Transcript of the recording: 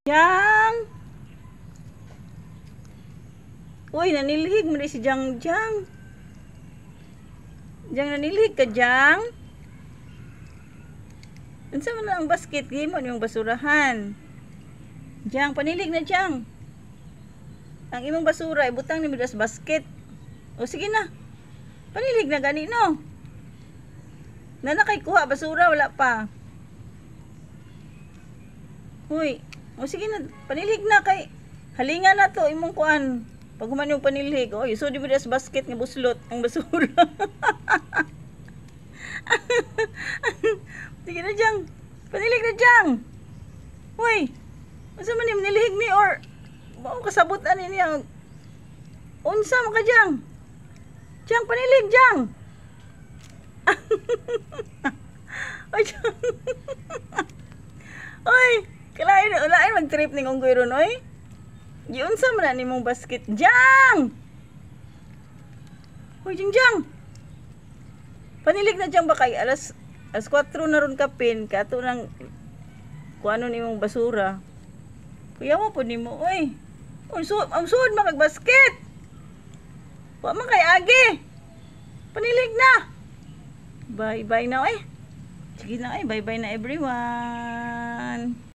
Jang! Uy, nanilhig mo si Jang Jang. Jang, nanilhig ka, Jang? Unsa man ang basket mo yung basurahan? Jang, panilig na, Jang. Ang imong basura ibutang ni sa basket. O sige na. Panilig na gani no. Nana kay kuha basura wala pa. Hoy, o sige na, panilig na kay halinga na to imong kuan. Pag human yung panilig, oy, so di mo sa basket nga buslot ang basura. Sige na, Jang. Panilig na, Jang. Hoy, unsa man yung nilihig ni or mao kasabutan niya. Unsa man ka, Jang? Jang, panilig, Jang. Oy, Jang. Oy, kalain mag-trip ning unggoy ron, oy. Giunsa man na nimong basket, Jang. Hoy, Jang. Panilig na, Jang, ba kay alas 4 na ron kapin kato nang kuano nimong basura. Kuya mo po nimo, oy. Ang suod makag basket. Wa man kay agi. Panilig na. Bye-bye na, eh. Sige na, bye-bye na everyone.